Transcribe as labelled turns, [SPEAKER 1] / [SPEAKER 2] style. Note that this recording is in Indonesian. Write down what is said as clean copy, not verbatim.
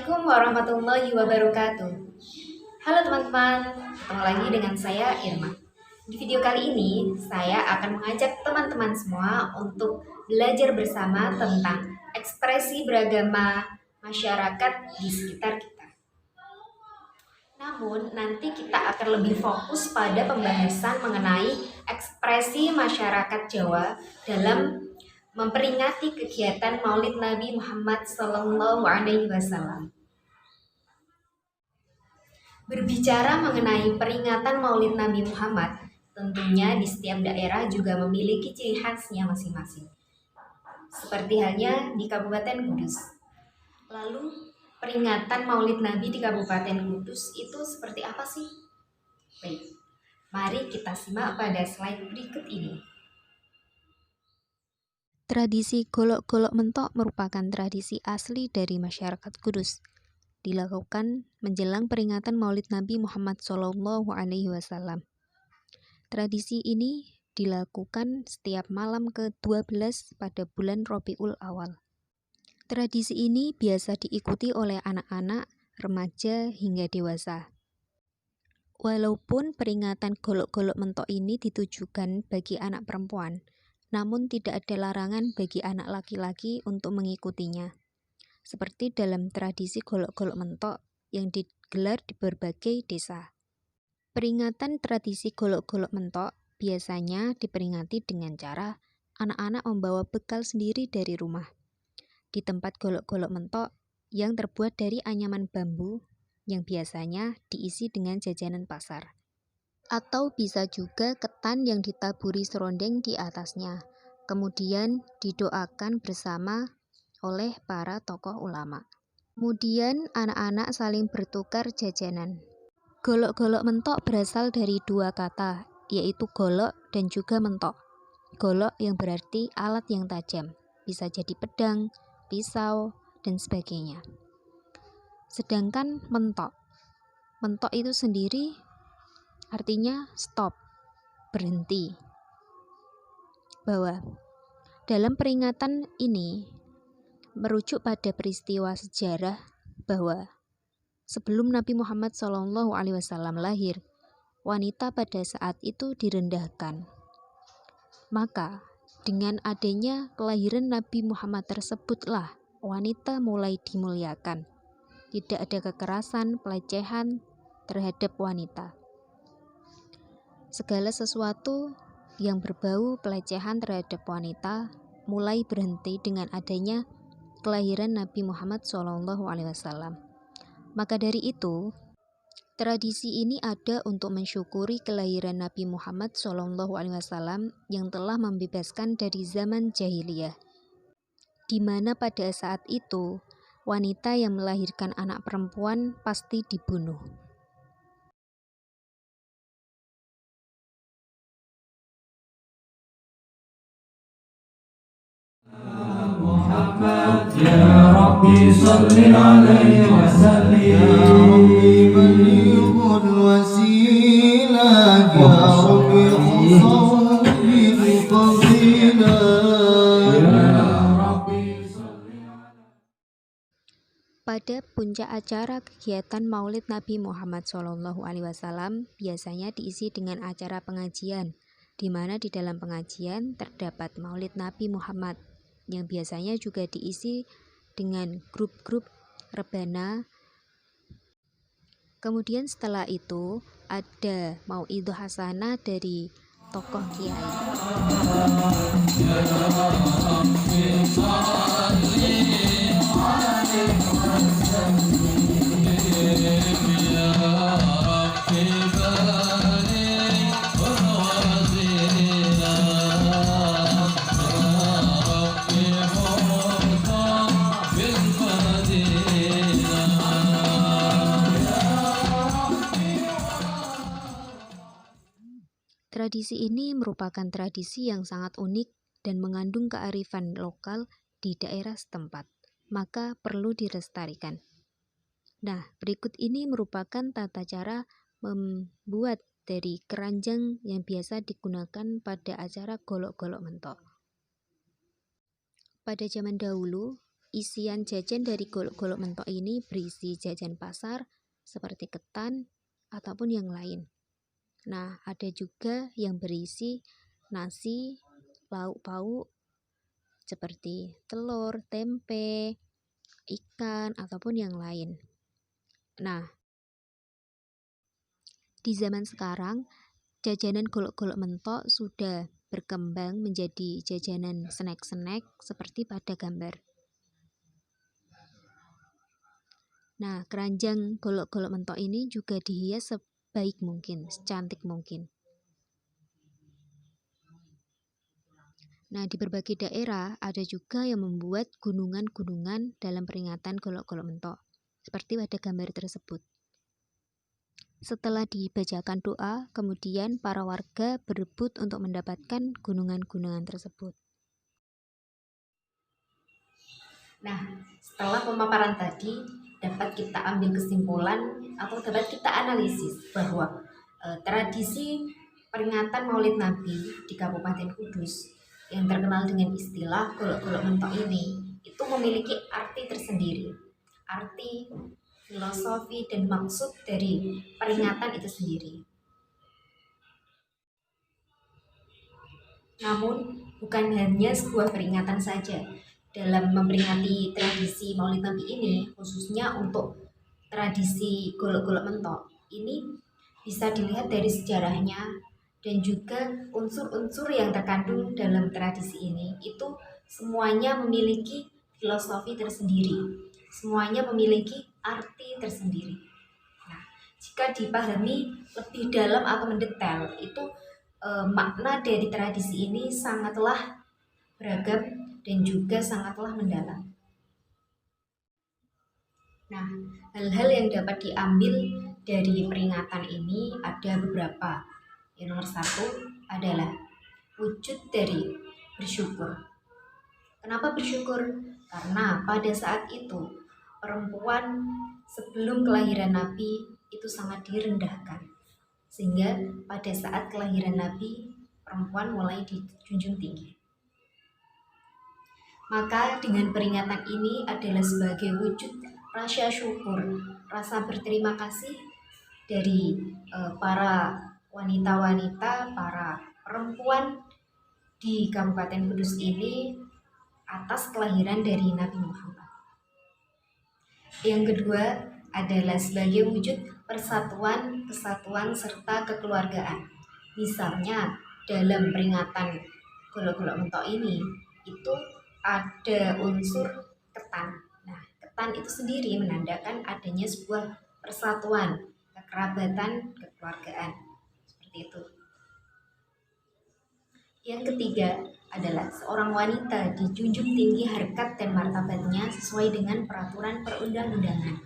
[SPEAKER 1] Assalamualaikum warahmatullahi wabarakatuh. Halo teman-teman, ketemu lagi dengan saya Irma. Di video kali ini, saya akan mengajak teman-teman semua untuk belajar bersama tentang ekspresi beragama masyarakat di sekitar kita. Namun, nanti kita akan lebih fokus pada pembahasan mengenai ekspresi masyarakat Jawa dalam memperingati kegiatan Maulid Nabi Muhammad SAW. Berbicara mengenai peringatan Maulid Nabi Muhammad, tentunya di setiap daerah juga memiliki ciri khasnya masing-masing. Seperti halnya di Kabupaten Kudus. Lalu, peringatan Maulid Nabi di Kabupaten Kudus itu seperti apa sih? Baik, mari kita simak pada slide berikut ini.
[SPEAKER 2] Tradisi golok-golok mentok merupakan tradisi asli dari masyarakat Kudus. Dilakukan menjelang peringatan Maulid Nabi Muhammad SAW. Tradisi ini dilakukan setiap malam ke-12 pada bulan Rabiul Awal. Tradisi ini biasa diikuti oleh anak-anak, remaja, hingga dewasa. Walaupun peringatan golok-golok mentok ini ditujukan bagi anak perempuan, namun tidak ada larangan bagi anak laki-laki untuk mengikutinya. Seperti dalam tradisi golok-golok mentok yang digelar di berbagai desa. Peringatan tradisi golok-golok mentok biasanya diperingati dengan cara anak-anak membawa bekal sendiri dari rumah. Di tempat golok-golok mentok yang terbuat dari anyaman bambu yang biasanya diisi dengan jajanan pasar. Atau bisa juga ketan yang ditaburi serondeng di atasnya, kemudian didoakan bersama oleh para tokoh ulama. Kemudian anak-anak saling bertukar jajanan. Golok-golok mentok berasal dari dua kata, yaitu golok dan juga mentok. Golok yang berarti alat yang tajam, bisa jadi pedang, pisau, dan sebagainya. Sedangkan mentok itu sendiri artinya stop, berhenti. Bahwa dalam peringatan ini merujuk pada peristiwa sejarah bahwa sebelum Nabi Muhammad SAW lahir, wanita pada saat itu direndahkan. Maka dengan adanya kelahiran Nabi Muhammad tersebutlah wanita mulai dimuliakan. Tidak ada kekerasan, pelecehan terhadap wanita. Segala sesuatu yang berbau pelecehan terhadap wanita mulai berhenti dengan adanya kelahiran Nabi Muhammad SAW. Maka dari itu, tradisi ini ada untuk mensyukuri kelahiran Nabi Muhammad SAW yang telah membebaskan dari zaman jahiliyah, di mana pada saat itu wanita yang melahirkan anak perempuan pasti dibunuh.
[SPEAKER 3] محمد يا ربي صل عليه وسلم يا ربي بلغ الوسيلة يا ربي خصه بالفضيلة يا ربي صل.
[SPEAKER 2] Pada puncak acara kegiatan Maulid Nabi Muhammad SAW biasanya diisi dengan acara pengajian, di mana di dalam pengajian terdapat Maulid Nabi Muhammad, yang biasanya juga diisi dengan grup-grup rebana. Kemudian setelah itu ada mauidhah hasanah dari tokoh kiai. Tradisi ini merupakan tradisi yang sangat unik dan mengandung kearifan lokal di daerah setempat, maka perlu dilestarikan. Nah, berikut ini merupakan tata cara membuat dari keranjang yang biasa digunakan pada acara golok-golok mentok. Pada zaman dahulu, Isian jajan dari golok-golok mentok ini berisi jajan pasar seperti ketan ataupun yang lain. Nah, ada juga yang berisi nasi, lauk pauk seperti telur, tempe, ikan, ataupun yang lain. Nah, di zaman sekarang, jajanan golok-golok mentok sudah berkembang menjadi jajanan snack-snack seperti pada gambar. Nah, keranjang golok-golok mentok ini juga dihias sebaik mungkin, secantik mungkin. Nah, di berbagai daerah ada juga yang membuat gunungan-gunungan dalam peringatan golok-golok mentok, seperti pada gambar tersebut. Setelah dibacakan doa, kemudian para warga berebut untuk mendapatkan gunungan-gunungan tersebut.
[SPEAKER 1] Nah, setelah pemaparan tadi, dapat kita ambil kesimpulan atau dapat kita analisis bahwa tradisi peringatan Maulid Nabi di Kabupaten Kudus yang terkenal dengan istilah golok-golok mentok ini itu memiliki arti tersendiri, arti, filosofi, dan maksud dari peringatan itu sendiri. Namun, bukan hanya sebuah peringatan saja. Dalam memperingati tradisi Maulid Nabi ini, khususnya untuk tradisi golok-golok mentok, ini bisa dilihat dari sejarahnya dan juga unsur-unsur yang terkandung dalam tradisi ini itu semuanya memiliki filosofi tersendiri, semuanya memiliki arti tersendiri. Nah, jika dipahami lebih dalam atau mendetail, itu makna dari tradisi ini sangatlah beragam dan juga sangatlah mendalam. Nah, hal-hal yang dapat diambil dari peringatan ini ada beberapa. Yang nomor satu adalah wujud dari bersyukur. Kenapa bersyukur? Karena pada saat itu perempuan sebelum kelahiran Nabi itu sangat direndahkan. Sehingga pada saat kelahiran Nabi, perempuan mulai dijunjung tinggi. Maka dengan peringatan ini adalah sebagai wujud rasa syukur, rasa berterima kasih dari para wanita-wanita, para perempuan di Kabupaten Kudus ini atas kelahiran dari Nabi Muhammad. Yang kedua adalah sebagai wujud persatuan, kesatuan, serta kekeluargaan. Misalnya dalam peringatan golok-golok mentok ini itu ada unsur ketan. Nah, ketan itu sendiri menandakan adanya sebuah persatuan, kekerabatan, kekeluargaan. Seperti itu. Yang ketiga adalah seorang wanita dijunjung tinggi harkat dan martabatnya sesuai dengan peraturan perundang-undangan.